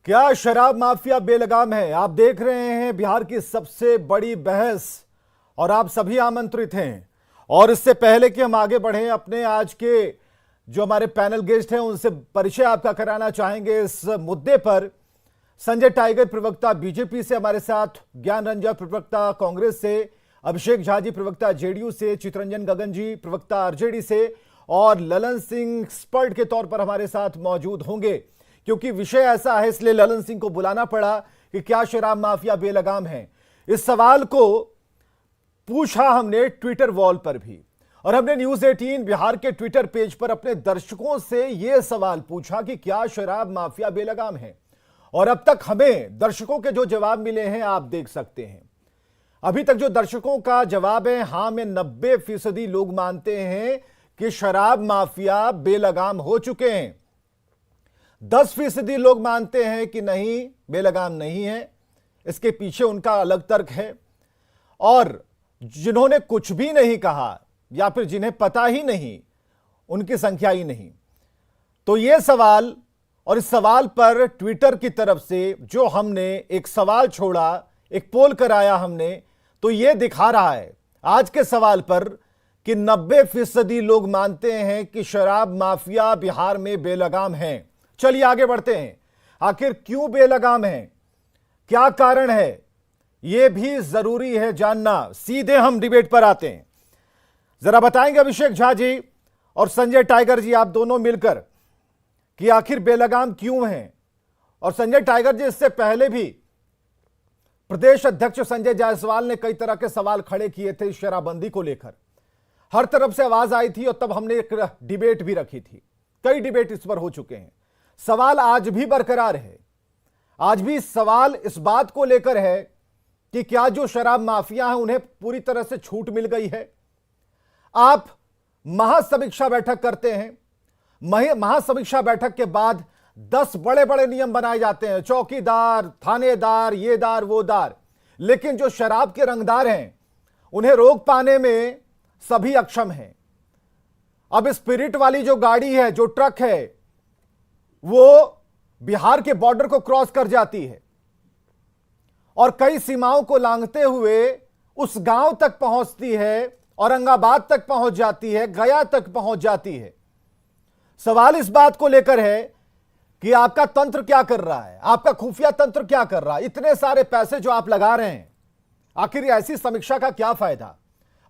क्या शराब माफिया बेलगाम है? आप देख रहे हैं बिहार की सबसे बड़ी बहस और आप सभी आमंत्रित हैं। और इससे पहले कि हम आगे बढ़ें, अपने आज के जो हमारे पैनल गेस्ट हैं उनसे परिचय आपका कराना चाहेंगे इस मुद्दे पर। संजय टाइगर प्रवक्ता बीजेपी से हमारे साथ, ज्ञान रंजन प्रवक्ता कांग्रेस से, अभिषेक झा जी प्रवक्ता जेडीयू से, चितरंजन गगन जी प्रवक्ता आरजेडी से और ललन सिंह एक्सपर्ट के तौर पर हमारे साथ मौजूद होंगे। क्योंकि विषय ऐसा है इसलिए ललन सिंह को बुलाना पड़ा कि क्या शराब माफिया बेलगाम है। इस सवाल को पूछा हमने ट्विटर वॉल पर भी, और हमने न्यूज 18 बिहार के ट्विटर पेज पर अपने दर्शकों से यह सवाल पूछा कि क्या शराब माफिया बेलगाम है। और अब तक हमें दर्शकों के जो जवाब मिले हैं आप देख सकते हैं। अभी तक जो दर्शकों का जवाब है, हां में 90% लोग मानते हैं कि शराब माफिया बेलगाम हो चुके हैं। 10% लोग मानते हैं कि नहीं, बेलगाम नहीं है। इसके पीछे उनका अलग तर्क है। और जिन्होंने कुछ भी नहीं कहा या फिर जिन्हें पता ही नहीं, उनकी संख्या ही नहीं। तो यह सवाल, और इस सवाल पर ट्विटर की तरफ से जो हमने एक सवाल छोड़ा, एक पोल कराया हमने, तो यह दिखा रहा है आज के सवाल पर कि 90% लोग मानते हैं कि शराब माफिया बिहार में बेलगाम है। चलिए आगे बढ़ते हैं। आखिर क्यों बेलगाम है, क्या कारण है, यह भी जरूरी है जानना। सीधे हम डिबेट पर आते हैं। जरा बताएंगे अभिषेक झा जी और संजय टाइगर जी, आप दोनों मिलकर, कि आखिर बेलगाम क्यों है। और संजय टाइगर जी, इससे पहले भी प्रदेश अध्यक्ष संजय जायसवाल ने कई तरह के सवाल खड़े किए थे शराबबंदी को लेकर। हर तरफ से आवाज आई थी और तब हमने एक डिबेट भी रखी थी। कई डिबेट इस पर हो चुके हैं। सवाल आज भी बरकरार है। आज भी सवाल इस बात को लेकर है कि क्या जो शराब माफिया हैं उन्हें पूरी तरह से छूट मिल गई है। आप महासमीक्षा बैठक करते हैं, महासमीक्षा बैठक के बाद 10 बड़े बड़े नियम बनाए जाते हैं, चौकीदार, थानेदार, ये दार वो दार, लेकिन जो शराब के रंगदार हैं उन्हें रोक पाने में सभी अक्षम हैं। अब स्पिरिट वाली जो गाड़ी है, जो ट्रक है, वो बिहार के बॉर्डर को क्रॉस कर जाती है और कई सीमाओं को लांघते हुए उस गांव तक पहुंचती है, औरंगाबाद तक पहुंच जाती है, गया तक पहुंच जाती है। सवाल इस बात को लेकर है कि आपका तंत्र क्या कर रहा है, आपका खुफिया तंत्र क्या कर रहा है। इतने सारे पैसे जो आप लगा रहे हैं, आखिर ऐसी समीक्षा का क्या फायदा।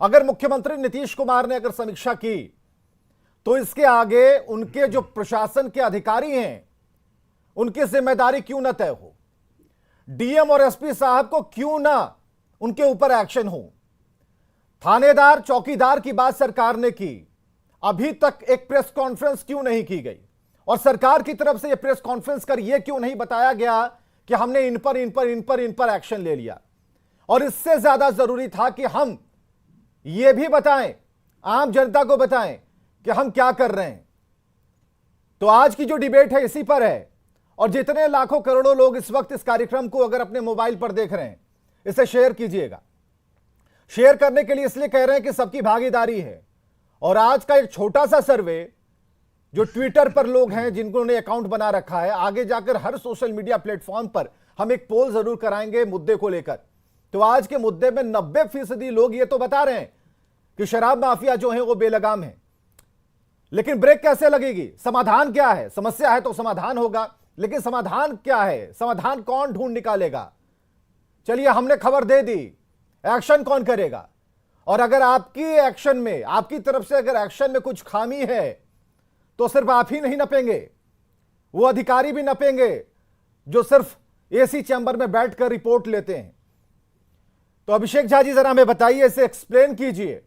अगर मुख्यमंत्री नीतीश कुमार ने अगर समीक्षा की तो इसके आगे उनके जो प्रशासन के अधिकारी हैं उनकी जिम्मेदारी क्यों ना तय हो, डीएम और एसपी साहब को क्यों ना उनके ऊपर एक्शन हो। थानेदार, चौकीदार की बात सरकार ने की, अभी तक एक प्रेस कॉन्फ्रेंस क्यों नहीं की गई, और सरकार की तरफ से यह प्रेस कॉन्फ्रेंस कर यह क्यों नहीं बताया गया कि हमने इन पर एक्शन ले लिया। और इससे ज्यादा जरूरी था कि हम यह भी बताएं, आम जनता को बताएं कि हम क्या कर रहे हैं। तो आज की जो डिबेट है इसी पर है। और जितने लाखों करोड़ों लोग इस वक्त इस कार्यक्रम को अगर अपने मोबाइल पर देख रहे हैं, इसे शेयर कीजिएगा। शेयर करने के लिए इसलिए कह रहे हैं कि सबकी भागीदारी है। और आज का एक छोटा सा सर्वे, जो ट्विटर पर लोग हैं जिन्होंने अकाउंट बना रखा है, आगे जाकर हर सोशल मीडिया प्लेटफॉर्म पर हम एक पोल जरूर कराएंगे मुद्दे को लेकर। तो आज के मुद्दे में 90% लोग ये तो बता रहे हैं कि शराब माफिया जो है वो बेलगाम है। लेकिन ब्रेक कैसे लगेगी, समाधान क्या है। समस्या है तो समाधान होगा, लेकिन समाधान क्या है, समाधान कौन ढूंढ निकालेगा। चलिए, हमने खबर दे दी, एक्शन कौन करेगा। और अगर आपकी एक्शन में, आपकी तरफ से अगर एक्शन में कुछ खामी है तो सिर्फ आप ही नहीं नपेंगे, वो अधिकारी भी नपेंगे जो सिर्फ एसी चैंबर में बैठकर रिपोर्ट लेते हैं। तो अभिषेक झा जी, जरा हमें बताइए, इसे एक्सप्लेन कीजिए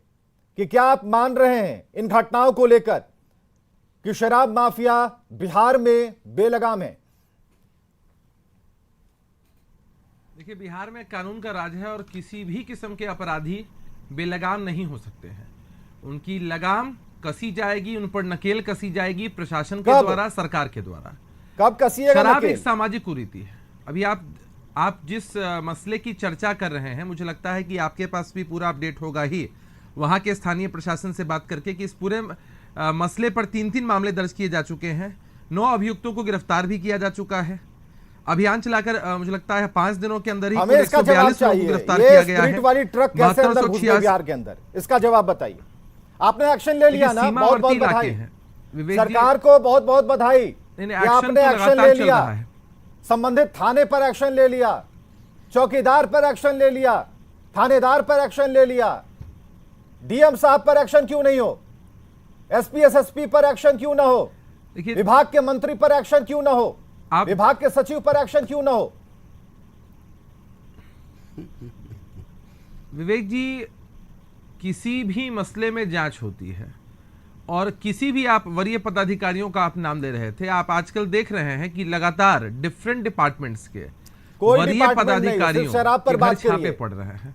कि क्या आप मान रहे हैं इन घटनाओं को लेकर कि शराब माफिया बिहार में बेलगाम है। देखिए, बिहार में कानून का राज है और किसी भी किस्म के अपराधी बेलगाम नहीं हो सकते हैं। उनकी लगाम कसी जाएगी, उन पर नकेल कसी जाएगी प्रशासन के द्वारा, सरकार के द्वारा। कब कसिएगा शराब नकेल? एक सामाजिक कुरीति है। अभी आप जिस मसले की चर्चा कर रहे हैं, मुझे लगता है कि आपके पास भी पूरा अपडेट होगा ही वहां के स्थानीय प्रशासन से बात करके कि इस पूरे मसले पर 3 मामले दर्ज किए जा चुके हैं। 9 अभियुक्तों को गिरफ्तार भी किया जा चुका है। अभियान चलाकर मुझे लगता है 5 दिनों के अंदर ही हमें इसका जवाब 142 लोगों को चाहिए। गिरफ्तार ये किया गया है। स्प्रिट वाली ट्रक कैसे अंदर घुस गई बिहार के अंदर, इसका जवाब बताइए। आपने एक्शन ले लिया ना, बहुत बहुत बधाई सरकार को, बहुत बहुत बधाई कि आपने एक्शन ले लिया, संबंधित थाने पर एक्शन ले लिया, चौकीदार पर एक्शन ले लिया, थानेदार पर एक्शन ले लिया। डीएम साहब पर एक्शन क्यों नहीं हो? एसपी एसएसपी पर एक्शन क्यों ना हो? विभाग के मंत्री पर एक्शन क्यों ना हो? विभाग के सचिव पर एक्शन क्यों ना हो? विवेक जी, किसी भी मसले में जांच होती है और किसी भी आप वरीय पदाधिकारियों का आप नाम ले रहे थे, आप आजकल देख रहे हैं कि लगातार डिफरेंट डिपार्टमेंट्स के वरीय पदाधिकारियों शराब पर बात छापे पड़ रहे हैं।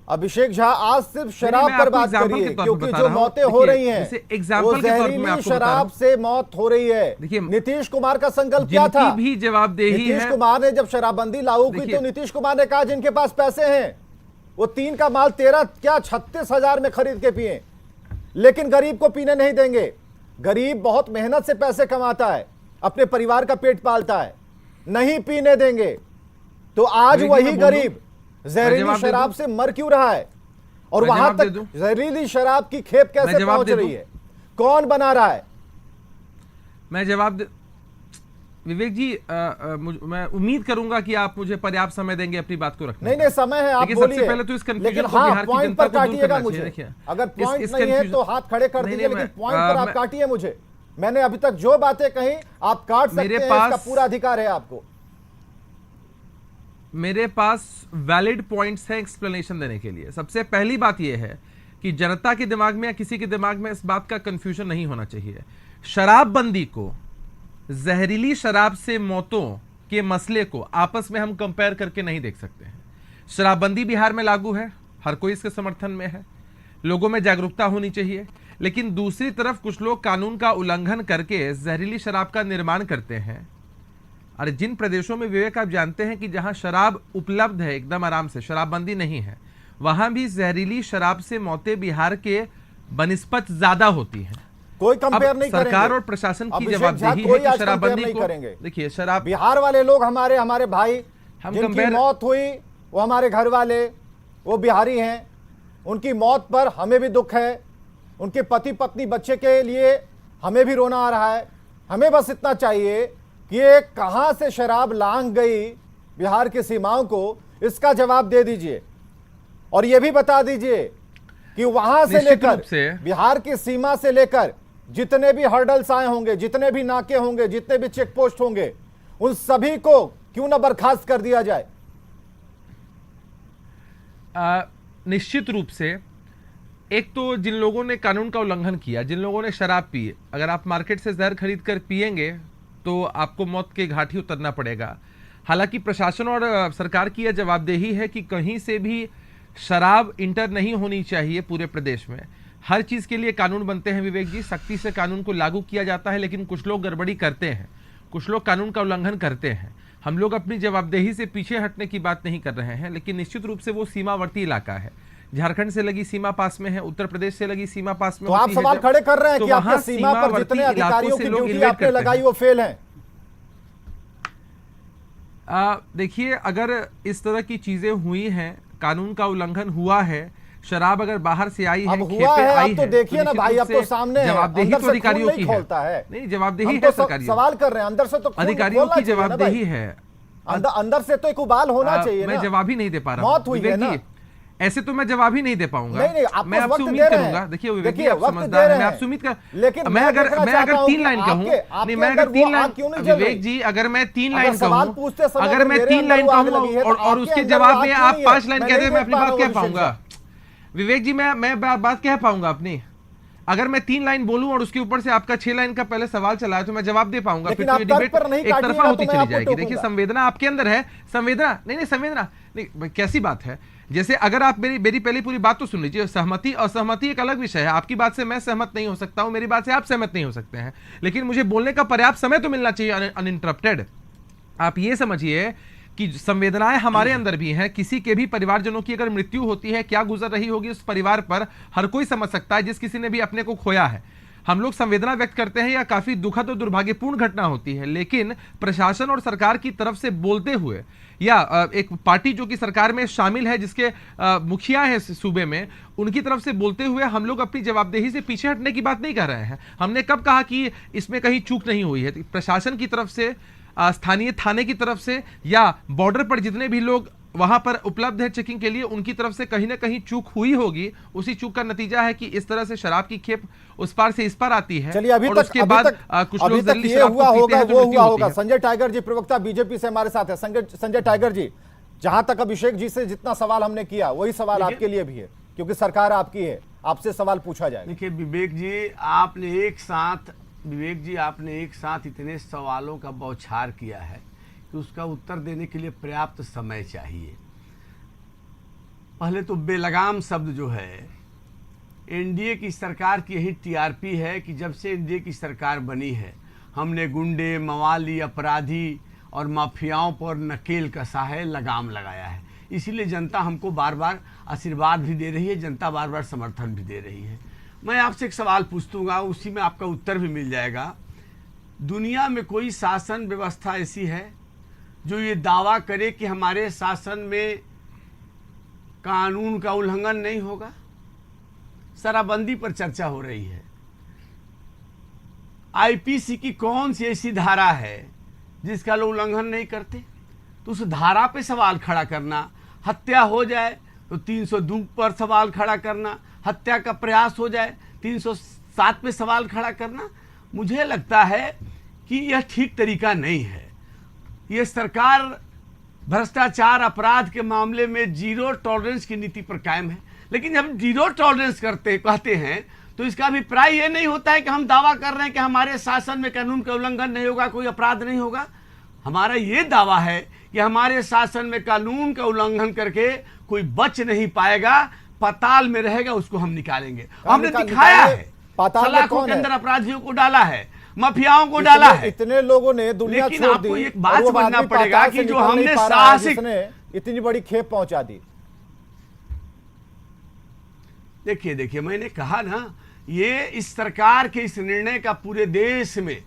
अभिषेक झा, आज सिर्फ शराब पर बात करिए, क्योंकि जो मौतें हो रही हैं वो जहरीली शराब से मौत हो रही है। देखिए, नीतीश कुमार का संकल्प क्या था? भी जवाबदेही है। नीतीश कुमार ने जब शराबबंदी लागू की तो नीतीश कुमार ने कहा जिनके पास पैसे हैं वो 3 का माल 13 क्या 36,000 में खरीद के पिए, लेकिन गरीब को पीने नहीं देंगे। गरीब बहुत मेहनत से पैसे कमाता है, अपने परिवार का पेट पालता है, नहीं पीने देंगे। तो आज वही गरीब जहरीली शराब से मर क्यों रहा है? और वहां तक जहरीली शराब की खेप कैसे पहुंच रही है? कौन बना रहा है? मैं जवाब दे विवेक जी, मैं उम्मीद करूंगा कि आप मुझे पर्याप्त समय देंगे अपनी बात को रखने। नहीं समय है, आप बोलिए। सबसे पहले तो इस कंफ्यूजन लेकिन को बिहार की जनता को दूर करना मुझे। चाहिए। अगर पॉइंट नहीं है तो हाथ खड़े कर दीजिए, लेकिन पॉइंट पर आप काटिए मुझे। मैंने अभी तक जो बातें कही आप काट सकते हैं, इसका पूरा अधिकार है आपको। मेरे पास वैलिड पॉइंट्स हैं एक्सप्लेनेशन देने के लिए। सबसे पहली बात यह है कि जनता के दिमाग में या किसी के दिमाग में इस बात का कंफ्यूजन नहीं होना चाहिए। शराबबंदी को, जहरीली शराब से मौतों के मसले को आपस में हम कंपेयर करके नहीं देख सकते हैं। शराबबंदी बिहार में लागू है, हर कोई इसके समर्थन में है, लोगों में जागरूकता होनी चाहिए। लेकिन दूसरी तरफ कुछ लोग कानून का उल्लंघन करके जहरीली शराब का निर्माण करते हैं। अरे जिन प्रदेशों में विवेक आप जानते हैं कि जहां शराब उपलब्ध है एकदम आराम से, शराबबंदी नहीं है, वहां भी जहरीली शराब से मौतें बिहार के बनिस्बत ज्यादा होती हैं। कोई कंपेयर नहीं करेंगे। सरकार और प्रशासन की जवाबदेही है कि शराबबंदी को, देखिए शराब, बिहार वाले लोग हमारे भाई जिनकी मौत हुई वो हमारे घर वाले, वो बिहारी हैं, उनकी मौत पर हमें भी दुख है, उनके पति पत्नी बच्चे के लिए हमें भी रोना आ रहा है। हमें बस इतना चाहिए कि ये कहां से शराब लांघ गई बिहार की सीमाओं को, इसका जवाब दे दीजिए। और यह भी बता दीजिए कि वहां से लेकर बिहार की सीमा से लेकर जितने भी हर्डल्स आए होंगे, जितने भी नाके होंगे, जितने भी चेक पोस्ट होंगे, उन सभी को क्यों ना बर्खास्त कर दिया जाए। निश्चित रूप से एक तो जिन लोगों ने कानून का उल्लंघन किया, जिन लोगों ने शराब पी, अगर आप मार्केट से जहर खरीद कर पिएंगे तो आपको मौत के घाट ही उतरना पड़ेगा। हालांकि प्रशासन और सरकार की यह जवाबदेही है कि कहीं से भी शराब इंटर नहीं होनी चाहिए पूरे प्रदेश में। हर चीज़ के लिए कानून बनते हैं विवेक जी, सख्ती से कानून को लागू किया जाता है, लेकिन कुछ लोग गड़बड़ी करते हैं, कुछ लोग कानून का उल्लंघन करते हैं। हम लोग अपनी जवाबदेही से पीछे हटने की बात नहीं कर रहे हैं, लेकिन निश्चित रूप से वो सीमावर्ती इलाका है। झारखंड से लगी सीमा पास में है, उत्तर प्रदेश से लगी सीमा पास में। तो आप सवाल खड़े कर रहे हैं कि आपके सीमा पर जितने अधिकारियों की ड्यूटी आपने लगाई वो फेल है। देखिए, अगर इस तरह की चीजें हुई हैं, कानून का उल्लंघन हुआ है, शराब अगर बाहर से आई है, हुआ है, आप तो देखिए ना भाई, अब तो सामने है, जवाबदेही तो अधिकारियों की है। नहीं, जवाबदेही है सरकारी, सवाल कर रहे हैं, अंदर से तो अधिकारियों की जवाबदेही है। अंदर से तो एक उबाल होना चाहिए। मैं जवाब ही नहीं दे पा रहा मौत हुई है ना, ऐसे तो मैं जवाब ही नहीं दे पाऊंगा। मैं आपसे उम्मीद करूंगा। देखिए आप समझदार हैं, मैं आपसे उम्मीद कर, लेकिन मैं अगर 3 लाइन कहूं, नहीं मैं अगर 3 लाइन, विवेक जी अगर मैं 3 लाइन कहूं, अगर मैं 3 लाइन कहूं और उसके जवाब में आप 5 लाइन कह दे, मैं अपनी बात कह पाऊंगा विवेक जी, मैं बात कह पाऊंगा अपनी। अगर मैं 3 लाइन बोलूं और उसके ऊपर से आपका 6 लाइन का पहले सवाल चला है तो मैं जवाब दे पाऊंगा, फिर तो ये डिबेट एक तरफा होती चली जाएगी। देखिए संवेदना आपके अंदर है, संवेदना नहीं, कैसी बात है। जैसे अगर आप मेरी पहली पूरी बात तो सुन लीजिए। सहमति असहमति एक अलग विषय है, आपकी बात से मैं सहमत नहीं हो सकता हूं, मेरी बात से आप सहमत नहीं हो सकते हैं, लेकिन मुझे बोलने का पर्याप्त समय तो मिलना चाहिए अनइंटरप्टेड। आप ये समझिए कि संवेदनाएं हमारे अंदर भी हैं। किसी के भी परिवारजनों की अगर मृत्यु होती है, क्या गुजर रही होगी उस परिवार पर, हर कोई समझ सकता है, जिस किसी ने भी अपने को खोया है। हम लोग संवेदना व्यक्त करते हैं, या काफी दुखद और दुर्भाग्यपूर्ण घटना होती है, लेकिन प्रशासन और सरकार की तरफ से बोलते हुए, या एक पार्टी जो कि सरकार में शामिल है, जिसके मुखिया है सूबे में, उनकी तरफ से बोलते हुए हम लोग अपनी जवाबदेही से पीछे हटने की बात नहीं कर रहे हैं। हमने कब कहा कि इसमें कहीं चूक नहीं हुई है? प्रशासन की तरफ से, स्थानीय थाने की तरफ से, या बॉर्डर पर जितने भी लोग वहां पर उपलब्ध है चेकिंग के लिए, उनकी तरफ से कहीं ना कहीं चूक हुई होगी। उसी चूक का नतीजा है कि इस तरह से शराब की खेप उस पार से इस पार आती है। चलिए, अभी और तक उसके बाद कुछ लोग जल्दी ये शराब हुआ को पीते होगा, हैं तो वो मृत्यु हुआ होती होगा। है। संजय टाइगर जी प्रवक्ता बीजेपी से हमारे साथ है। संजय टाइगर जी, जहां तक अभिषेक जी से जितना सवाल हमने किया, वही सवाल आपके लिए भी है, क्योंकि सरकार आपकी है, आपसे सवाल पूछा जाएगा। देखिए विवेक जी, आपने एक साथ इतने सवालों का बौछार किया है कि उसका उत्तर देने के लिए पर्याप्त समय चाहिए। पहले तो बेलगाम शब्द जो है, एनडीए की सरकार की यही टीआरपी है कि जब से एनडीए की सरकार बनी है, हमने गुंडे, मवाली, अपराधी और माफियाओं पर नकेल कसा है, लगाम लगाया है। इसीलिए जनता हमको बार बार आशीर्वाद भी दे रही है, जनता बार बार समर्थन भी दे रही है। मैं आपसे एक सवाल पूछूंगा, उसी में आपका उत्तर भी मिल जाएगा। दुनिया में कोई शासन व्यवस्था ऐसी है जो ये दावा करे कि हमारे शासन में कानून का उल्लंघन नहीं होगा? शराबबंदी पर चर्चा हो रही है। आईपीसी की कौन सी ऐसी धारा है जिसका लोग उल्लंघन नहीं करते? तो उस धारा पे सवाल खड़ा करना, हत्या हो जाए तो 302 पर सवाल खड़ा करना, हत्या का प्रयास हो जाए 307 पे सवाल खड़ा करना, मुझे लगता है कि यह ठीक तरीका नहीं है। ये सरकार भ्रष्टाचार, अपराध के मामले में जीरो टॉलरेंस की नीति पर कायम है। लेकिन जब जीरो टॉलरेंस कहते हैं तो इसका अभिप्राय ये नहीं होता है कि हम दावा कर रहे हैं कि हमारे शासन में कानून का उल्लंघन नहीं होगा, कोई अपराध नहीं होगा। हमारा ये दावा है कि हमारे शासन में कानून का उल्लंघन करके कोई बच नहीं पाएगा, पाताल में रहेगा, उसको हम निकालेंगे। हमने दिखाया है, सलाखों के अंदर अपराधियों को डाला है, माफियाओं को डाला है। इतने लोगों ने दुनिया लेकिन छोड़ आपको दी, एक बात समझना पड़ेगा कि जो हमने साहसिक इतनी बड़ी खेप पहुंचा दी। देखिए मैंने कहा ना, ये इस सरकार के इस निर्णय का पूरे देश में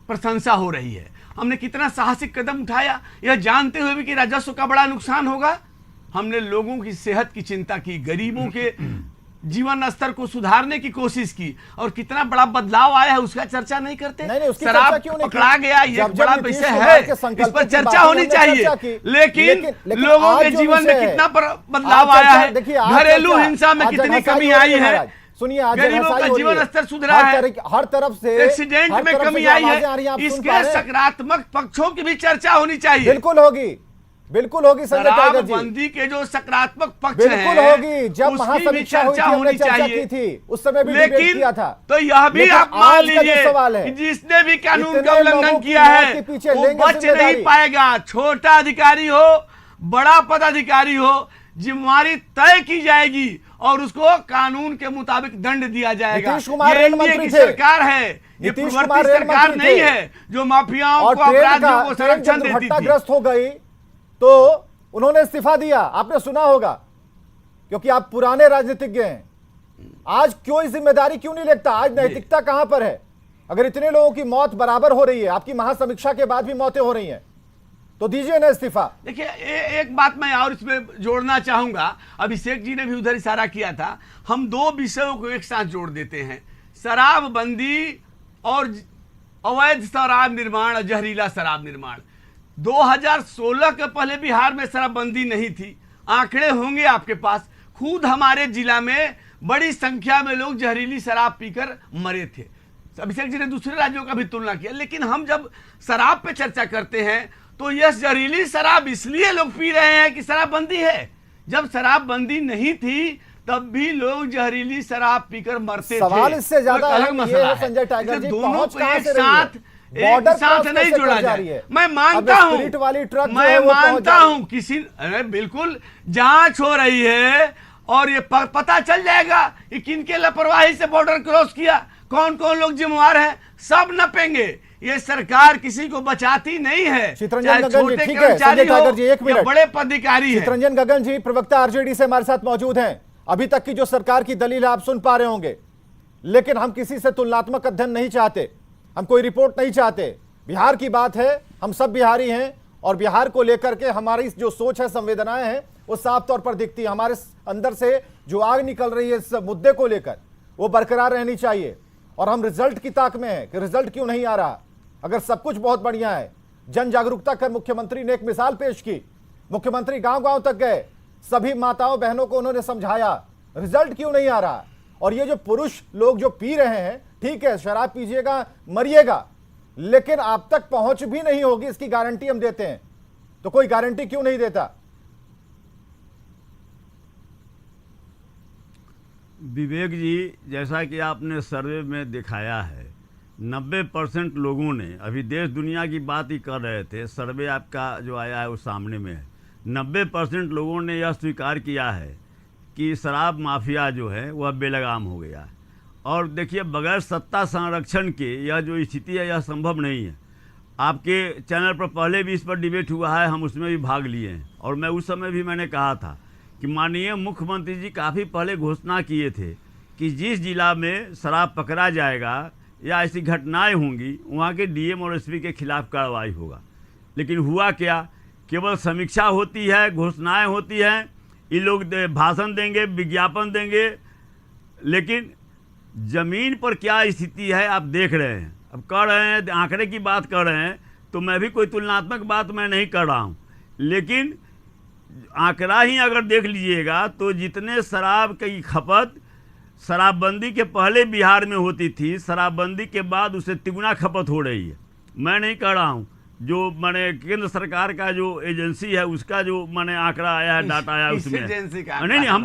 प्रशंसा हो रही है। हमने कितना साहसिक कदम उठाया, यह जानते हुए भी कि राजस्व का बड़ा नुकसान होगा। हमने लोगों की सेहत की चिंता की, गरीबों के जीवन स्तर को सुधारने की कोशिश की, और कितना बड़ा बदलाव आया है उसका चर्चा नहीं करते। शराब पकड़ा गया, ये बड़ा विषय है, इस पर चर्चा होनी चाहिए। लेकिन लोगों के जीवन में कितना बदलाव आया है, घरेलू हिंसा में कितनी कमी आई है, सुनिए, गरीबों का जीवन स्तर सुधरा है, हर तरफ से एक्सीडेंट में कमी आई है। इसके सकारात्मक पक्षों की भी चर्चा होनी चाहिए। बिल्कुल होगी संजय टाइगर जी। शराबबंदी के जो सकारात्मक पक्ष बिल्कुल होगी। जब महासमीक्षा हुई थी, हमने चर्चा की थी, उस समय भी डिबेट किया था। तो यह भी आप मान लीजिए कि जिसने भी कानून का उल्लंघन किया है वो बच नहीं पाएगा। छोटा अधिकारी हो, बड़ा पदाधिकारी हो, जिम्मेवारी तय की जाएगी और उसको कानून के मुताबिक दंड दिया जाएगा। ये एनडीए की सरकार है, ये पूर्ववर्ती सरकार नहीं है जो माफियाओं को, अपराधियों को संरक्षण देती थी। ग्रस्त हो गई तो उन्होंने इस्तीफा दिया, आपने सुना होगा, क्योंकि आप पुराने राजनीतिज्ञ हैं। आज क्यों जिम्मेदारी क्यों नहीं लेता? आज नैतिकता कहां पर है? अगर इतने लोगों की मौत बराबर हो रही है, आपकी महासमीक्षा के बाद भी मौतें हो रही हैं, तो दीजिए ना इस्तीफा। देखिए एक बात मैं और इसमें जोड़ना चाहूंगा, अभिषेक जी ने भी उधर इशारा किया था। हम दो विषयों को एक साथ जोड़ देते हैं, शराबबंदी और अवैध शराब निर्माण और जहरीला शराब निर्माण। 2016 के पहले बिहार में शराबबंदी नहीं थी, आंकड़े होंगे आपके पास। खुद हमारे जिला में बड़ी संख्या में लोग जहरीली शराब पीकर मरे थे। अभिषेक जी ने दूसरे राज्यों का भी तुलना किया। लेकिन हम जब शराब पे चर्चा करते हैं तो यह जहरीली शराब इसलिए लोग पी रहे हैं कि शराबबंदी है। जब शराबबंदी नहीं थी तब भी लोग जहरीली शराब पीकर मरते थे। सवाल इससे ज्यादा अलग मसला है। संजय टाइगर जी, दोनों को एक साथ बॉर्डर नहीं जोड़ा जाए। मैं मानता हूं किसी, अरे बिल्कुल जांच हो रही है और ये पता चल जाएगा कि किनके लापरवाही से बॉर्डर क्रॉस किया, कौन कौन लोग जिम्मेवार हैं, सब नपेंगे। ये सरकार किसी को बचाती नहीं है, चितरंजन गगन जी, ठीक है संजय टाइगर जी, एक मिनट, बड़े पदाधिकारी हैं। चितरंजन गगन जी प्रवक्ता आरजेडी से हमारे साथ मौजूद हैं। अभी तक की जो सरकार की दलील आप सुन पा रहे होंगे, लेकिन हम किसी से तुलनात्मक अध्ययन नहीं चाहते, हम कोई रिपोर्ट नहीं चाहते। बिहार की बात है, हम सब बिहारी हैं और बिहार को लेकर के हमारी जो सोच है, संवेदनाएं हैं, वो साफ तौर पर दिखती है। हमारे अंदर से जो आग निकल रही है इस मुद्दे को लेकर, वो बरकरार रहनी चाहिए। और हम रिजल्ट की ताक में हैं कि रिजल्ट क्यों नहीं आ रहा। अगर सब कुछ बहुत बढ़िया है, जन जागरूकता कर मुख्यमंत्री ने एक मिसाल पेश की, मुख्यमंत्री गांव गांव तक गए, सभी माताओं बहनों को उन्होंने समझाया, रिजल्ट क्यों नहीं आ रहा। और ये जो पुरुष लोग जो पी रहे हैं, ठीक है शराब पीजिएगा मरिएगा, लेकिन आप तक पहुंच भी नहीं होगी इसकी गारंटी हम देते हैं। तो कोई गारंटी क्यों नहीं देता? विवेक जी, जैसा कि आपने सर्वे में दिखाया है, 90% लोगों ने, अभी देश दुनिया की बात ही कर रहे थे, सर्वे आपका जो आया है वो सामने में है, 90% लोगों ने यह स्वीकार किया है कि शराब माफिया जो है वह बेलगाम हो गया है। और देखिए, बगैर सत्ता संरक्षण के यह जो स्थिति है यह संभव नहीं है। आपके चैनल पर पहले भी इस पर डिबेट हुआ है, हम उसमें भी भाग लिए हैं। और मैं उस समय भी मैंने कहा था कि माननीय मुख्यमंत्री जी काफ़ी पहले घोषणा किए थे कि जिस जिला में शराब पकड़ा जाएगा या ऐसी घटनाएं होंगी, वहाँ के डीएम और एसपी के खिलाफ कार्रवाई होगा। लेकिन हुआ क्या, केवल समीक्षा होती है, घोषणाएं होती हैं, ये लोग भाषण देंगे, विज्ञापन देंगे, लेकिन ज़मीन पर क्या स्थिति है आप देख रहे हैं। अब कह रहे हैं, आंकड़े की बात कर रहे हैं, तो मैं भी कोई तुलनात्मक बात मैं नहीं कर रहा हूँ, लेकिन आंकड़ा ही अगर देख लीजिएगा तो जितने शराब की खपत शराबबंदी के पहले बिहार में होती थी, शराबबंदी के बाद उसे तिगुना खपत हो रही है। मैं नहीं कह रहा हूँ, जो मैंने केंद्र सरकार का जो एजेंसी है उसका जो मैंने आंकड़ा आया है, डाटा आया उसमें नहीं, हम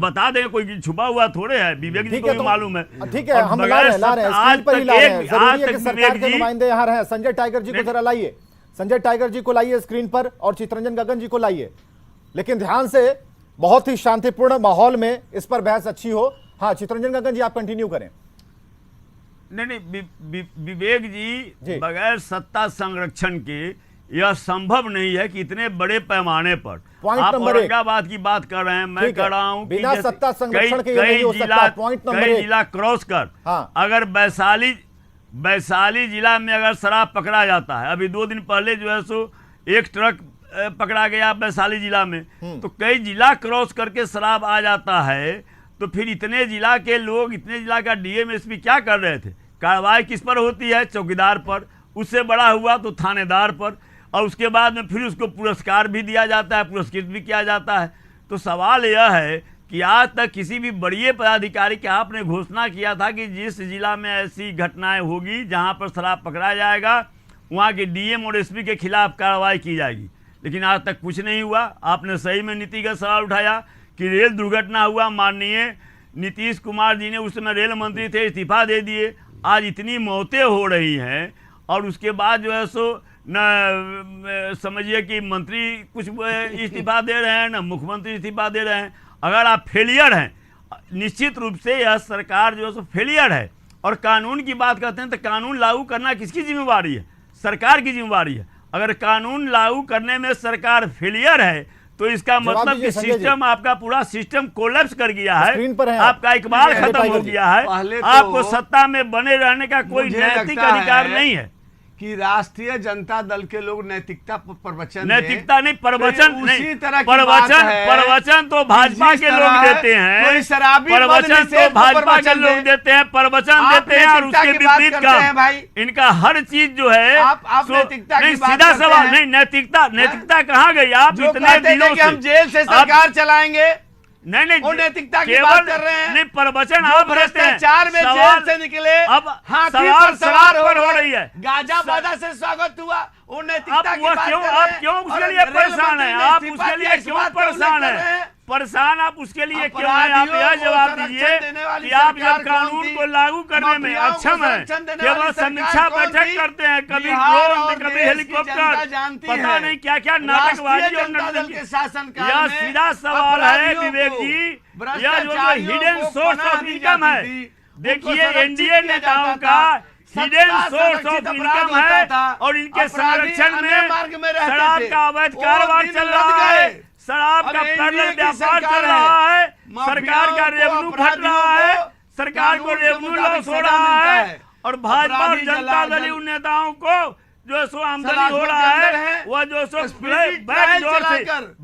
बता दें, कोई छुपा हुआ थोड़े है, विवेक जी को भी मालूम है। ठीक है, हम ला रहे हैं, स्क्रीन पर ही ला रहे हैं। जरूरी है कि सरकार के नुमाइंदे यहाँ रहे। संजय टाइगर जी को जरा लाइए, संजय टाइगर जी को लाइए स्क्रीन पर, और चितरंजन गगन जी को लाइए। लेकिन ध्यान से, बहुत ही शांतिपूर्ण माहौल में इस पर बहस अच्छी हो। हाँ चितरंजन गगन जी, आप कंटिन्यू करें। नहीं, विवेक जी, बगैर सत्ता संरक्षण के यह संभव नहीं है कि इतने बड़े पैमाने पर आप औरंगाबाद की बात कर रहे हैं, मैं कह रहा हूं बिना सत्ता संरक्षण के कई जिला क्रॉस कर, अगर वैशाली जिला में अगर शराब पकड़ा जाता है, अभी 2 दिन पहले जो है सो एक ट्रक पकड़ा गया वैशाली जिला में, तो कई जिला क्रॉस करके शराब आ जाता है, तो फिर इतने जिला के लोग, इतने जिला का डीएम एसपी क्या कर रहे थे? कार्रवाई किस पर होती है? चौकीदार पर, उससे बड़ा हुआ तो थानेदार पर, और उसके बाद में फिर उसको पुरस्कार भी दिया जाता है, पुरस्कृत भी किया जाता है। तो सवाल यह है कि आज तक किसी भी बड़े पदाधिकारी के आपने घोषणा किया था कि जिस जिला में ऐसी घटनाएं होगी जहां पर शराब पकड़ा जाएगा, वहां के डीएम और एसपी के खिलाफ कार्रवाई की जाएगी, लेकिन आज तक कुछ नहीं हुआ। आपने सही में नीतिगत सवाल उठाया कि रेल दुर्घटना हुआ, माननीय नीतीश कुमार जी ने उस समय रेल मंत्री थे, इस्तीफा दे दिए। आज इतनी मौतें हो रही हैं और उसके बाद जो है सो न समझिए कि मंत्री कुछ इस्तीफा दे रहे हैं, न मुख्यमंत्री इस्तीफा दे रहे हैं। अगर आप फेलियर हैं, निश्चित रूप से यह सरकार जो है सो फेलियर है। और कानून की बात करते हैं तो कानून लागू करना किसकी जिम्मेवारी है? सरकार की जिम्मेवारी है। अगर कानून लागू करने में सरकार फेलियर है तो इसका मतलब कि सिस्टम, आपका पूरा सिस्टम कोलैप्स कर गया है, आपका इकबाल खत्म हो गया है, आपको सत्ता में बने रहने का कोई नैतिक अधिकार नहीं है। कि राष्ट्रीय जनता दल के लोग नैतिकता प्रवचन, नैतिकता नहीं, प्रवचन नहीं, प्रवचन तो भाजपा के लोग देते हैं, प्रवचन तो भाजपा के लोग देते हैं, प्रवचन देते हैं, और उसके विपरीत का इनका हर चीज जो है नहीं, सीधा सवाल नहीं, नैतिकता कहाँ गई? आप इतने दिनों से हम जेल से सरकार चलाएंगे, नहीं और नैतिकता की बात कर रहे हैं। नहीं, प्रवचन आप भ्रष्टाचार में जेल से निकले, अब हाथी पर सवार हो रही है, गाजियाबाद से स्वागत हुआ, वो नैतिकता की बात क्यों? आप क्यों उसके लिए परेशान हैं? आप उसके लिए क्यों परेशान हैं? परेशान आप उसके लिए क्यों हैं? आप यह जवाब दीजिए कि आप जब कानून को लागू करने में अक्षम है, केवल समीक्षा बैठक करते हैं, कभी ड्रोन, कभी हेलीकॉप्टर, पता नहीं क्या क्या नाटकबाजी और यह सीधा सवाल है विवेक जी। यह जो हिडन सोर्स ऑफ इनकम है, देखिए एनडीए नेताओं का हिडन सोर्स ऑफ इनकम है, और इनके संरक्षण में शराब का अवैध कारोबार चल रहा है, शराब का पैरेलल व्यापार चल रहा है, सरकार का रेवेन्यू घट रहा है, सरकार को कानून के रेवेन्यू मुताबिक लॉस हो सजा रहा मिलता है है। और भाजपा और अपराधी जनता जला- दल उन नेताओं को जो सो आमदनी सलाखों हो के रहा अंदर है है, वह जो so speed trial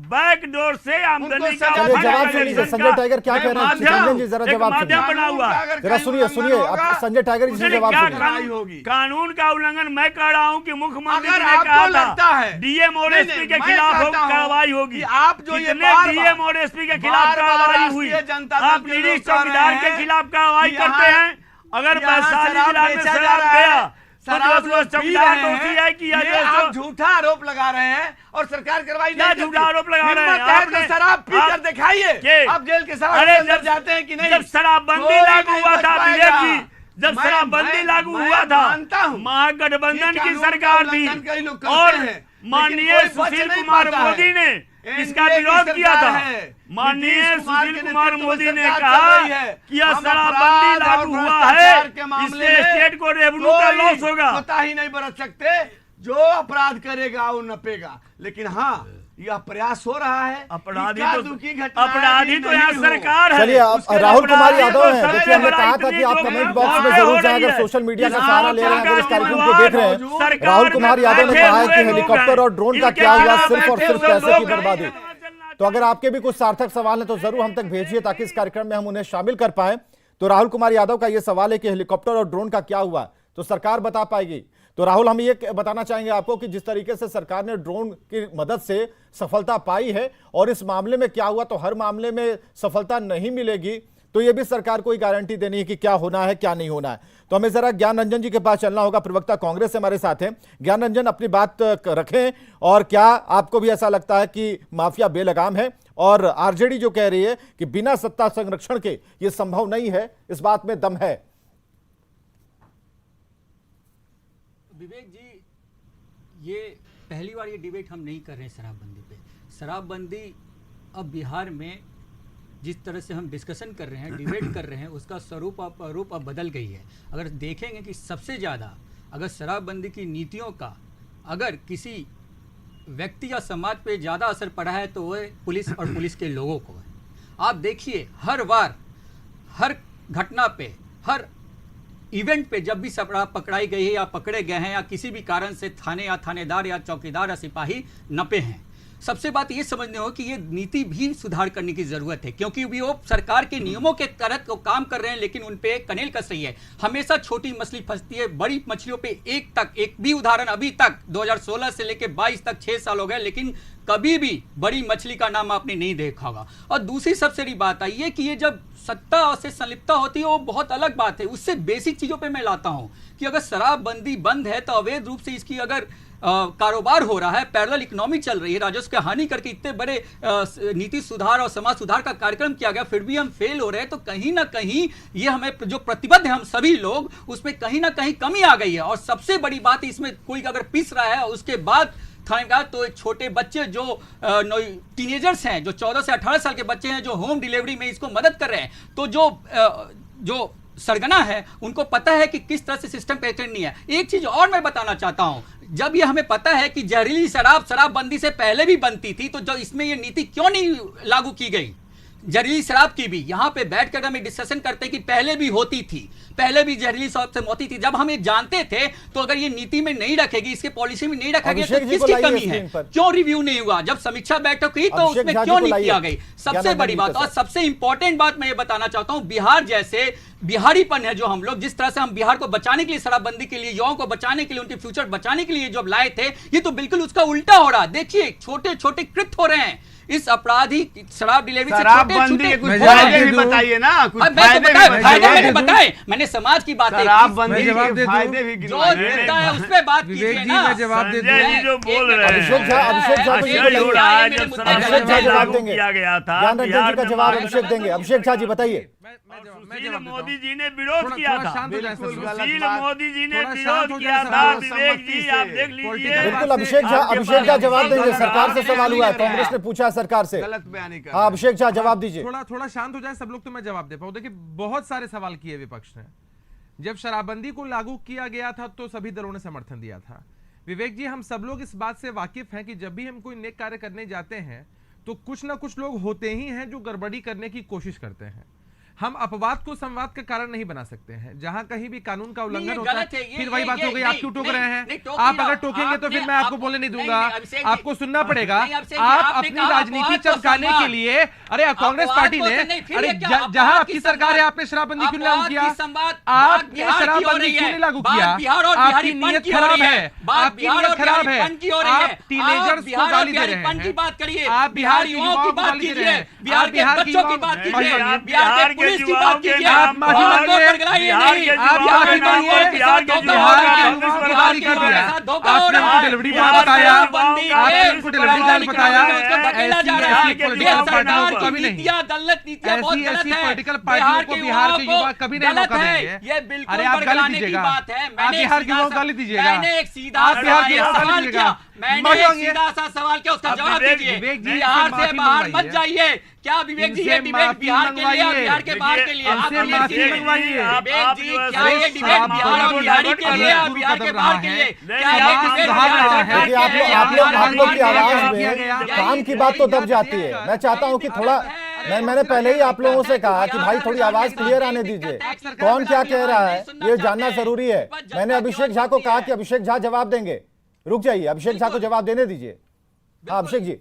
back door से आमदनी उनको का सजा चलिए फंड जवाब सुन लीजिए। संजय टाइगर क्या कह रहे हैं? चंदन जी जरा एक जवाब माध्यम सुनिए। बना हुआ है। जरा सुनिए आप संजय टाइगर जी से जवाब क्या सुनिए। होगी। कानून का उल्लंघन मैं कह रहा हूँ कि मुख्यमंत्री अगर ने आपको कहा लगता था है डीएम और नहीं, एसपी नहीं, के मैं खिलाफ कहता हूं कार्रवाई होगी। कि आप जो ये कितने बार-बार- डीएम और एसपी के खिलाफ बार-बार कार्रवाई हुई? राष्ट्रीय जनता दल आप के लोग निरीक्षक कह रहे चौकीदार के हैं खिलाफ कार्रवाई कि करते यहाँ- हैं। अगर यहाँ वैशाली शराब जिला में बेचा जा शराब रहा है, गया तो शराब जो लोग पी चौकीदार रहे दोषी हैं, है कि या ये जो आप झूठा आरोप लगा रहे हैं और सरकार कार्रवाई क्या नहीं करती। झूठा आरोप लगा रहे हैं? हिम्मत है आपने- तो शराब पी कर आप- दिखाइए। के? आप जेल के साथ अरे अंदर जब जाते हैं कि नहीं? जब शराबबंदी कोई लागू नहीं हुआ बच था पाएगा। विवेक जी, जब मैं- शराबबंदी मैं- लागू मैं हुआ था मानता हूं महागठबंधन कि की कानून का सरकार थी उल्लंघन कई लोग करते और हैं, लेकिन माननीय कोई बच सुशील नहीं कुमार पाता है। मोदी ने इसका एनडीए की विरोध किया सरकार था। है। माननीय नीतीश कुमार सुशील के कुमार नेतृत्व में मोदी ने सरकार कहा चल रही है। कि यह हम शराबबंदी अपराध लागू और हुआ भ्रष्टाचार है के मामले इससे में स्टेट को रेवेन्यू का कोई लॉस होगा। कोताही नहीं बरत सकते। जो अपराध करेगा वो नपेगा। लेकिन हाँ, यह प्रयास हो रहा है। अपराधी इक्का तो दुखी घटनाएं अपराधी भी तो नहीं यहाँ हो। सरकार है। चलिए आप उसके राहुल कुमार अपराधी यादव तो हैं। सबसे देखिए हमने बड़ा कहा था कि आप इतने कमेंट जो बॉक्स में हो जरूर रही जाएं अगर है। सोशल मीडिया का यहाँ सहारा ले रहे हैं, अगर इस सरकार कार्यक्रम को देख रहे हैं। सरकार राहुल कुमार में यादव ने बैठे कहा है हुए कि लोग हेलीकॉप्टर हैं। और ड्रोन का इनके क्या हुआ, अलावा सिर्फ और बैठे सिर्फ हुए पैसे की लोग हैं। बर्बादी। तो अगर आपके भी कुछ सार्थक सवाल हैं तो जरूर हम तक भेजिए ताकि इस कार्यक्रम में हम उन्हें शामिल कर पाए। तो राहुल कुमार यादव का यह सवाल है कि हेलीकॉप्टर और ड्रोन का क्या हुआ, तो सरकार बता पाएगी। तो राहुल हम ये बताना चाहेंगे आपको कि जिस तरीके से सरकार ने ड्रोन की मदद से सफलता पाई है और इस मामले में क्या हुआ, तो हर मामले में सफलता नहीं मिलेगी, तो ये भी सरकार को ही गारंटी देनी है कि क्या होना है क्या नहीं होना है। तो हमें जरा ज्ञान रंजन जी के पास चलना होगा, प्रवक्ता कांग्रेस से हमारे साथ हैं। ज्ञान रंजन अपनी बात रखें, और क्या आपको भी ऐसा लगता है कि माफिया बेलगाम है और आरजेडी जो कह रही है कि बिना सत्ता संरक्षण के यह संभव नहीं है, इस बात में दम है? विवेक जी, ये पहली बार ये डिबेट हम नहीं कर रहे हैं शराबबंदी पे। शराबबंदी अब बिहार में जिस तरह से हम डिस्कशन कर रहे हैं, डिबेट कर रहे हैं, उसका स्वरूप अब बदल गई है। अगर देखेंगे कि सबसे ज़्यादा अगर शराबबंदी की नीतियों का अगर किसी व्यक्ति या समाज पे ज़्यादा असर पड़ा है तो वह पुलिस और पुलिस के लोगों को है। आप देखिए हर बार, हर घटना पे, हर इवेंट पे जब भी शराब पकड़ाई गई है या पकड़े गए हैं या किसी भी कारण से थाने या थानेदार या चौकीदार या सिपाही नपे हैं, सबसे बात ये समझने हो कि ये नीति भी सुधार करने की जरूरत है, क्योंकि वो सरकार के नियमों के तहत वो काम कर रहे हैं लेकिन उन पे कनेल कस रही है। हमेशा छोटी मछली फंसती है, बड़ी मछलियों पे एक भी उदाहरण अभी तक 2016 से लेकर 22 तक 6 साल हो गए, लेकिन कभी भी बड़ी मछली का नाम आपने नहीं देखा होगा। और दूसरी सबसे बड़ी बात आई है कि ये जब सत्ता से संलिप्तता होती है वो बहुत अलग बात है। उससे बेसिक चीजों पे मैं लाता हूं कि अगर शराबबंदी बंद है तो अवैध रूप से इसकी अगर कारोबार हो रहा है, पैरेलल इकोनॉमी चल रही है, राजस्व की हानि करके इतने बड़े नीति सुधार और समाज सुधार का कार्यक्रम किया गया, फिर भी हम फेल हो रहे हैं, तो कहीं ना कहीं ये हमें जो प्रतिबद्ध है हम सभी लोग, उसमें कहीं ना कहीं कमी आ गई है। और सबसे बड़ी बात इसमें कोई अगर पिस रहा है उसके बाद तो एक छोटे बच्चे जो टीनेजर्स हैं, जो 14 से 18 साल के बच्चे हैं, जो होम डिलीवरी में इसको मदद कर रहे हैं, तो जो सरगना है उनको पता है कि किस तरह से सिस्टम पैटर्न नहीं है। एक चीज और मैं बताना चाहता हूं, जब ये हमें पता है कि जहरीली शराबबंदी से पहले भी बनती थी, तो जो इसमें ये नीति क्यों नहीं लागू की गई? जहरीली शराब की भी यहां पे बैठकर हम डिस्कशन करते हैं कि पहले भी होती थी, पहले भी जहरीली शराब से मौत थी। जब हम ये जानते थे तो अगर ये नीति में नहीं रखेगी, इसके पॉलिसी में नहीं रखा गया तो किसकी कमी है? क्यों रिव्यू नहीं हुआ? जब समीक्षा बैठक हुई तो उसमें क्यों नहीं किया गई? सबसे बड़ी बात और सबसे इंपॉर्टेंट बात मैं ये बताना चाहता हूं, बिहार जैसे बिहारीपन है जो हम लोग, जिस तरह से हम बिहार को बचाने के लिए, शराबबंदी के लिए, युवाओं को बचाने के लिए, उनके फ्यूचर बचाने के लिए जब लाए थे, ये तो बिल्कुल उसका उल्टा हो रहा है। देखिए छोटे छोटे कृत्य हो रहे हैं इस अपराधी शराब डिलीवरी से, शराबबंदी के कुछ फायदे भी बताइए ना, कुछ फायदे मैंने बताए, मैंने समाज की बात शराबबंदी के फायदे भी गिनवाइए। जो है उस पे बात कीजिए ना। मैं जवाब दे संजय जी जो बोल रहे हैं, अभिषेक झा जब झा जवाब देंगे। किया गया था, ज्ञान रंजन जी का जवाब अभिषेक देंगे। अभिषेक झा जी बताइए। सुशील मोदी जी ने विरोध किया था, सुशील मोदी जी ने थोड़ा विरोध शांत हो किया जाए था। सब लोग, विवेक जी आप देख लीजिए, बिल्कुल अभिषेक झा जवाब देंगे। सरकार से सवाल हुआ है, कांग्रेस ने पूछा सरकार से। गलत बयानी कर हाँ अभिषेक झा जवाब दीजिए। थोड़ा शांत हो जाए सब लोग तो मैं जवाब दे पाऊं। देखिए बहुत सारे सवाल किए विपक्ष ने। जब शराबबंदी को लागू किया गया था तो सभी दलों ने समर्थन दिया था। विवेक जी हम सब लोग इस बात से वाकिफ हैं कि जब भी हम कोई नेक कार्य करने जाते हैं तो कुछ ना कुछ लोग होते ही हैं जो गड़बड़ी करने की कोशिश करते हैं। हम अपवाद को संवाद का कारण नहीं बना सकते हैं। जहां कहीं भी कानून का उल्लंघन होता है फिर वही बात हो गई, आप क्यों टोक रहे हैं? आप अगर टोकेंगे तो फिर मैं आपको बोलने नहीं दूंगा, आपको सुनना पड़ेगा। आप अपनी राजनीति चमकाने के लिए, अरे कांग्रेस पार्टी ने, अरे जहां आपकी सरकार है आपने शराबबंदी क्यों लागू किया? आपने शराबबंदी क्यों नहीं लागू किया? आपकी नीयत खराब है, आपकी नीयत खराब है। आप टीनेजर्स को गाली दे रहे हैं, आप बिहार की युवाओं को गाली दे रहे हैं, बिहार के बच्चों की बात कीजिए, बिहार के पुलिस की बात कीजिए। आप माफी मांगिए, आप माफी मांगिए, आपने उनको डिलीवरी बॉय बताया, आपने उनको डिलीवरी बॉय बताया। ऐसी पॉलिटिकल पार्टियों को कभी नहीं, ऐसी पॉलिटिकल पार्टियों को बिहार के युवा कभी नहीं मौका देंगे। अरे आप गाली दीजिएगा, आप बिहार के युवाओं को गाली दीजिएगा, आप बिहार के युवाओं को गाली दीजिएगा। मैंने एक सीधा सा सवाल किया, उसका जवाब दीजिए। बिहार से बाहर मत जाइए। क्या विवेक जी ये डिबेट बिहार के लिए, बिहार के बाहर के लिए? आप माफी मंगवाइए। विवेक जी क्या ये डिबेट बिहार और बिहारी के लिए, बिहार के बाहर के लिए? क्या ये डिबेट आप लोग की आवाज में काम की बात तो दब जाती है। मैं चाहता हूं कि थोड़ा, मैंने पहले ही आप लोगों से कहा कि भाई थोड़ी आवाज क्लियर आने दीजिए। कौन क्या कह रहा है ये जानना जरूरी है। मैंने अभिषेक झा को कहा कि अभिषेक झा जवाब देंगे। रुक जाइए, अभिषेक झा को जवाब देने दीजिए। हाँ अभिषेक जी।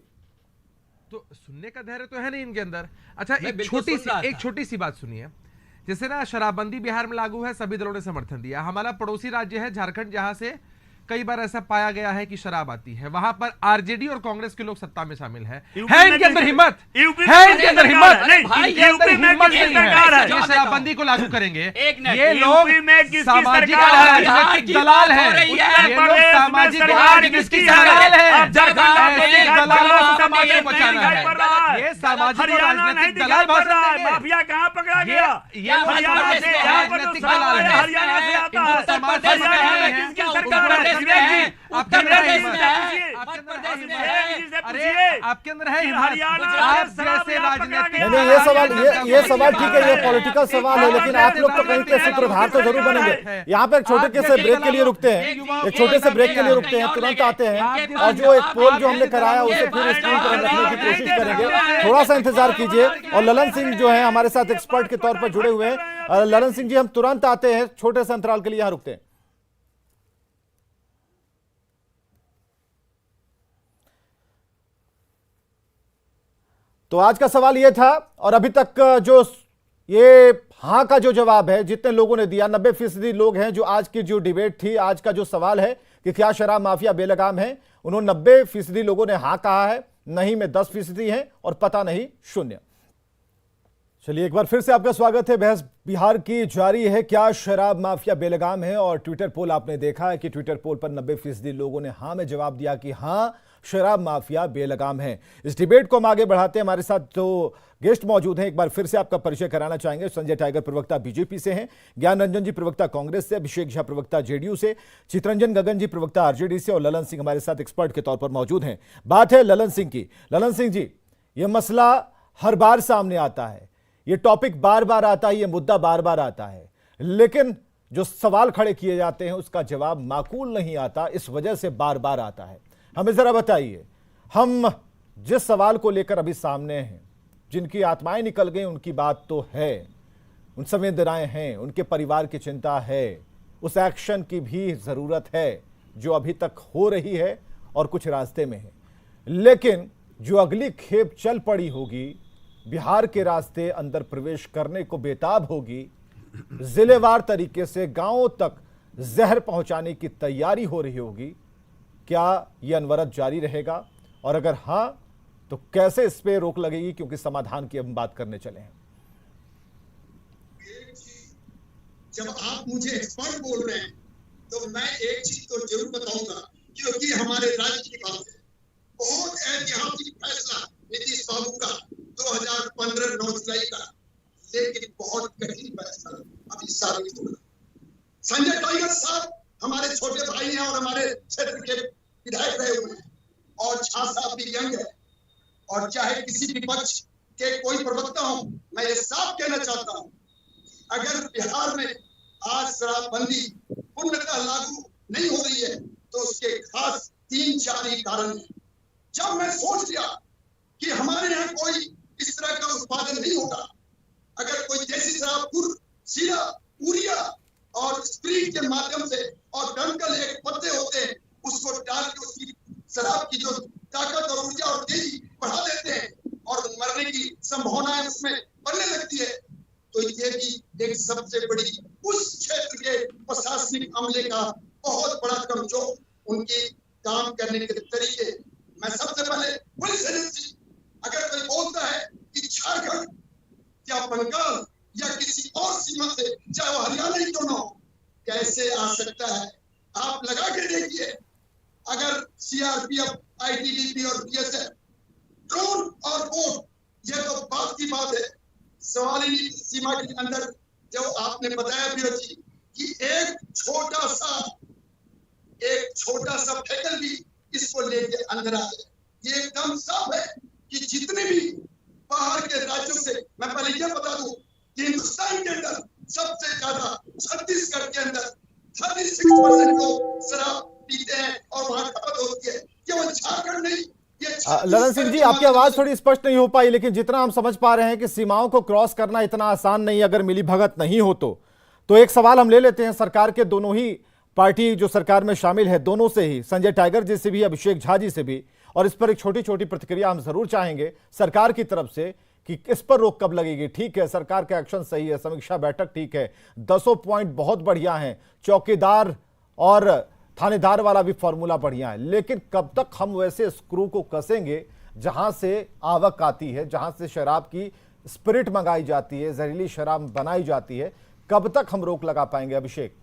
तो सुनने का धैर्य तो है नहीं इनके अंदर। अच्छा एक छोटी सी बात सुनिए। जैसे ना शराबबंदी बिहार में लागू है, सभी दलों ने समर्थन दिया। हमारा पड़ोसी राज्य है झारखंड, जहां से कई बार ऐसा पाया गया है कि शराब आती है, वहां पर आरजेडी और कांग्रेस के लोग सत्ता में शामिल है इनके अंदर हिम्मत, है इनके अंदर हिम्मत, ये शराबबंदी को लागू करेंगे। ये लोग सामाजिक राजनीतिक दलाल है, ये लोग सामाजिक राजनीतिक दलाल है, दलालों से समाज को बचाना है। ये सामाजिक राजनीतिक दलाल माफिया कहाँ पकड़ा गया? ये राजनीतिक दलाल है, समाज से बचाना है। आपके अंदर है आप जैसे राजनीतिक। ये सवाल ठीक है, ये पॉलिटिकल सवाल है, लेकिन आप लोग तो कहीं के सूत्रधार तो जरूर बनेंगे। यहाँ पे एक छोटे से ब्रेक के लिए रुकते हैं, एक छोटे से ब्रेक के लिए रुकते हैं, तुरंत आते हैं और जो एक पोल जो हमने कराया उसे फिर स्क्रीन पर रखने की कोशिश करेंगे। थोड़ा सा इंतजार कीजिए। और ललन सिंह जो है हमारे साथ एक्सपर्ट के तौर पर जुड़े हुए हैं। ललन सिंह जी, हम तुरंत आते हैं, छोटे से अंतराल के लिए यहाँ रुकते हैं। तो आज का सवाल यह था, और अभी तक जो ये हाँ का जो जवाब है जितने लोगों ने दिया, 90% लोग हैं जो आज की जो डिबेट थी, आज का जो सवाल है कि क्या शराब माफिया बेलगाम है, उन्होंने 90% लोगों ने हाँ कहा है, नहीं में 10% है और पता नहीं 0। चलिए एक बार फिर से आपका स्वागत है। बहस बिहार की जारी है, क्या शराब माफिया बेलगाम है? और ट्विटर पोल आपने देखा है कि ट्विटर पोल पर 90% लोगों ने हाँ में जवाब दिया कि हाँ शराब माफिया बेलगाम है। इस डिबेट को हम आगे बढ़ाते हैं। हमारे साथ जो गेस्ट मौजूद हैं, एक बार फिर से आपका परिचय कराना चाहेंगे। संजय टाइगर प्रवक्ता बीजेपी से हैं, ज्ञान रंजन जी प्रवक्ता कांग्रेस से, अभिषेक झा प्रवक्ता जेडीयू से, चितरंजन गगन जी प्रवक्ता आरजेडी से और ललन सिंह हमारे साथ एक्सपर्ट के तौर पर मौजूद हैं। बात है ललन सिंह की। ललन सिंह जी, यह मसला हर बार सामने आता है, ये टॉपिक बार बार आता है, ये मुद्दा बार बार आता है, लेकिन जो सवाल खड़े किए जाते हैं उसका जवाब माकूल नहीं आता, इस वजह से बार बार आता है। हमें जरा बताइए, हम जिस सवाल को लेकर अभी सामने हैं, जिनकी आत्माएं निकल गई उनकी बात तो है, उन संवेदनाएं हैं, उनके परिवार की चिंता है, उस एक्शन की भी जरूरत है जो अभी तक हो रही है और कुछ रास्ते में है। लेकिन जो अगली खेप चल पड़ी होगी, बिहार के रास्ते अंदर प्रवेश करने को बेताब होगी, जिलेवार तरीके से गांवों तक जहर पहुंचाने की तैयारी हो रही होगी, क्या यह अनवरत जारी रहेगा? और अगर हां तो कैसे इस पे रोक लगेगी? क्योंकि समाधान की हम बात करने चले हैं। जब आप मुझे एक्सपर्ट बोल रहे हैं तो मैं एक चीज तो जरूर बताऊंगा, क्योंकि हमारे राज्य की बात है। बहुत ऐतिहासिक फैसला नीतीश बाबू का 2015 9 जुलाई का, लेकिन बहुत कठिन फैसला अभी साबित होगा। संजय टाइगर साहब हमारे छोटे भाई हैं और हमारे क्षेत्र के विधायक रहे हुए हैं, और झा साहब भी यंग है, और चाहे किसी भी पक्ष के कोई प्रवक्ता हो, मैं ये साफ कहना चाहता हूं, अगर बिहार में आज शराबबंदी पूर्णतः लागू नहीं हो रही है तो उसके खास 3-4 ही कारण हैं। जब मैं सोच लिया कि हमारे यहाँ कोई इस तरह का उत्पादन नहीं होगा, अगर कोई देसी शराबखोर सीरा, यूरिया और स्प्रीट के माध्यम से और डंकल एक पत्ते होते हैं, उसको डाल के उसकी शराब की जो ताकत और ऊर्जा और तेजी बढ़ा देते हैं और मरने की संभावनाएं उसमें बढ़ने लगती है। तो ये भी एक सबसे बड़ी उस क्षेत्र के प्रशासनिक अमले का बहुत बड़ा कमजोर उनके काम करने के तरीके। मैं सबसे पहले पुलिस एजेंसी, अगर कोई बोलता है कि झारखंड या बंगाल या किसी और सीमा से, चाहे वो हरियाणा ही क्यों न हो, कैसे आ सकता है? आप लगा के देखिए, अगर सीआरपीएफ, आईटीबीपी और बीएसएफ ड्रोन और बोट, ये तो बात की बात है। सवाली सीमा के अंदर जो आपने बताया बीओ जी कि एक छोटा सा फेकल भी इसको लेके अंदर आ जाए, ये एकदम साफ है कि जितने भी बाहर के राज्यों से, मैं पहले ये बता दूं कि हिंदुस्तान के अंदर सबसे ज्यादा छत्तीसगढ़ के अंदर 36% लोग शराब पीते हैं और वहां खपत होती है। केवल झारखंड नहीं, ललन सिंह जी, आपकी आवाज थोड़ी स्पष्ट नहीं हो पाई, लेकिन जितना हम समझ पा रहे हैं कि सीमाओं को क्रॉस करना इतना आसान नहीं, अगर मिली भगत नहीं हो तो एक सवाल हम ले लेते हैं सरकार के दोनों ही पार्टी जो सरकार में शामिल है, दोनों से ही, संजय टाइगर जी से भी, अभिषेक झा जी से भी, और इस पर एक छोटी छोटी प्रतिक्रिया हम जरूर चाहेंगे सरकार की तरफ से कि इस पर रोक कब लगेगी। ठीक है, सरकार का एक्शन सही है, समीक्षा बैठक ठीक है, 10 पॉइंट बहुत बढ़िया हैं, चौकीदार और थानेदार वाला भी फॉर्मूला बढ़िया है, लेकिन कब तक हम वैसे स्क्रू को कसेंगे जहां से आवक आती है, जहां से शराब की स्पिरिट मंगाई जाती है, जहरीली शराब बनाई जाती है, कब तक हम रोक लगा पाएंगे? अभिषेक,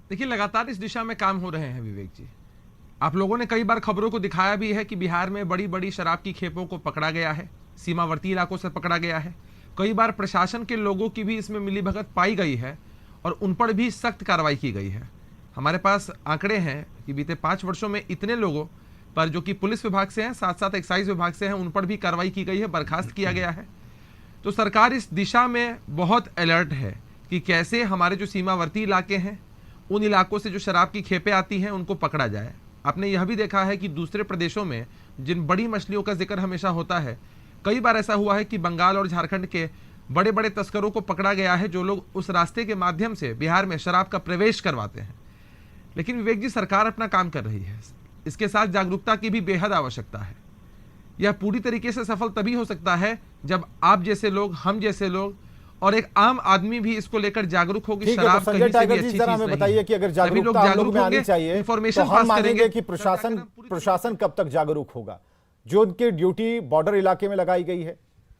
देखिए, लगातार इस दिशा में काम हो रहे हैं विवेक जी। आप लोगों ने कई बार खबरों को दिखाया भी है कि बिहार में बड़ी बड़ी शराब की खेपों को पकड़ा गया है, सीमावर्ती इलाकों से पकड़ा गया है। कई बार प्रशासन के लोगों की भी इसमें मिलीभगत पाई गई है और उन पर भी सख्त कार्रवाई की गई है। हमारे पास आंकड़े हैं कि बीते 5 वर्षों में इतने लोगों पर, जो कि पुलिस विभाग से हैं, साथ साथ एक्साइज विभाग से हैं, उन पर भी कार्रवाई की गई है, बर्खास्त किया गया है। तो सरकार इस दिशा में बहुत अलर्ट है कि कैसे हमारे जो सीमावर्ती इलाके हैं, उन इलाकों से जो शराब की खेपें आती हैं उनको पकड़ा जाए। आपने यह भी देखा है कि दूसरे प्रदेशों में जिन बड़ी मछलियों का जिक्र हमेशा होता है, कई बार ऐसा हुआ है कि बंगाल और झारखंड के बड़े बड़े तस्करों को पकड़ा गया है, जो लोग उस रास्ते के माध्यम से बिहार में शराब का प्रवेश करवाते हैं। लेकिन विवेक जी, सरकार अपना काम कर रही है, इसके साथ जागरूकता की भी बेहद आवश्यकता है। यह पूरी तरीके से सफल तभी हो सकता है जब आप जैसे लोग, हम जैसे लोग और एक आम आदमी भी इसको लेकर जागरूक हो कि शराब कहीं से भी अच्छी चीज हमें बताइए कि अगर जागरूकता हम लोग में आनी चाहिए तो हम मानेंगे कि प्रशासन कब तक जागरूक होगा? जो उनकी ड्यूटी बॉर्डर इलाके में लगाई गई है,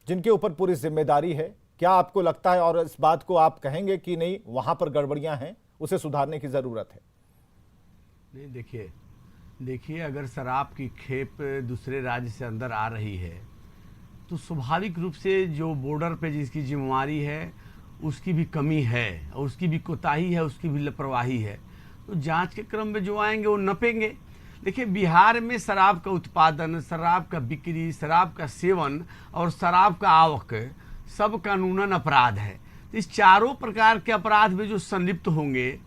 जिनके ऊपर पूरी जिम्मेदारी है, क्या आपको लगता है और इस बात को आप कहेंगे कि नहीं, वहां पर गड़बड़ियां हैं, उसे सुधारने की जरूरत है? नहीं, देखिए, अगर शराब की खेप दूसरे राज्य से अंदर आ रही है तो स्वाभाविक रूप से जो बॉर्डर पे जिसकी जिम्मेवारी है उसकी भी कमी है, और उसकी भी कोताही है, उसकी भी लापरवाही है। तो जांच के क्रम में जो आएंगे वो नपेंगे। देखिए, बिहार में शराब का उत्पादन, शराब का बिक्री, शराब का सेवन और शराब का आवक सब कानूनन अपराध है। इस चारों प्रकार के अपराध में जो संलिप्त होंगे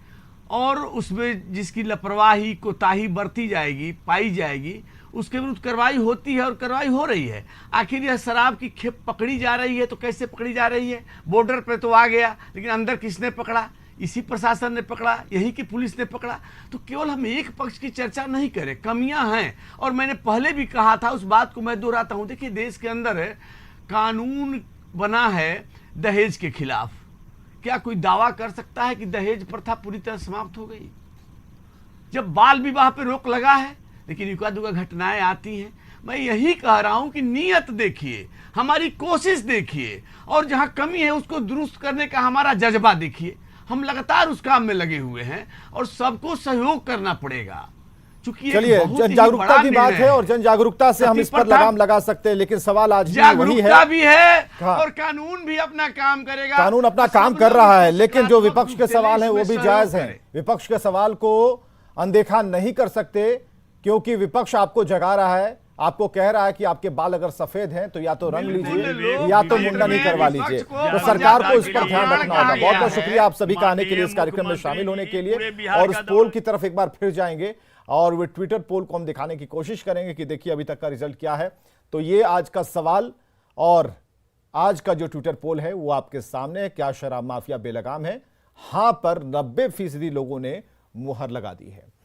और उसमें जिसकी लापरवाही, कोताही बरती जाएगी, पाई जाएगी, उसके विरुद्ध कार्रवाई होती है और कार्रवाई हो रही है। आखिर यह शराब की खेप पकड़ी जा रही है तो कैसे पकड़ी जा रही है? बॉर्डर पे तो आ गया, लेकिन अंदर किसने पकड़ा? इसी प्रशासन ने पकड़ा, यही की पुलिस ने पकड़ा। तो केवल हम एक पक्ष की चर्चा नहीं करें, कमियां हैं। और मैंने पहले भी कहा था, उस बात को मैं दोहराता हूं। देखिए, देश के अंदर कानून बना है दहेज के खिलाफ। क्या कोई दावा कर सकता है कि दहेज प्रथा पूरी तरह समाप्त हो गई? जब बाल विवाह पे रोक लगा है, लेकिन इक्का दुक्का घटनाएं आती हैं। मैं यही कह रहा हूं कि नीयत देखिए, हमारी कोशिश देखिए, और जहां कमी है उसको दुरुस्त करने का हमारा जज्बा देखिए। हम लगातार उस काम में लगे हुए हैं और सबको सहयोग करना पड़ेगा। चलिए, जन जागरूकता की बात है और जन जागरूकता से हम इस पर लगाम लगा सकते हैं, लेकिन सवाल आज वही है भी है और कानून भी अपना काम करेगा। कानून अपना काम कर रहा है, लेकिन जो विपक्ष के सवाल हैं वो भी जायज हैं। विपक्ष के सवाल को अनदेखा नहीं कर सकते, क्योंकि विपक्ष आपको जगा रहा है, आपको कह रहा है कि आपके बाल अगर सफेद हैं तो या तो रंग लीजिए या तो मुंडन ही करवा लीजिए। तो सरकार को इस पर ध्यान रखना होगा। बहुत बहुत शुक्रिया आप सभी का आने के लिए, इस कार्यक्रम में शामिल होने के लिए। और इस पोल की तरफ एक बार फिर जाएंगे और वो ट्विटर पोल को हम दिखाने की कोशिश करेंगे कि देखिए अभी तक का रिजल्ट क्या है। तो ये आज का सवाल और आज का जो ट्विटर पोल है वो आपके सामने है। क्या शराब माफिया बेलगाम है? हां पर 90% लोगों ने मुहर लगा दी है।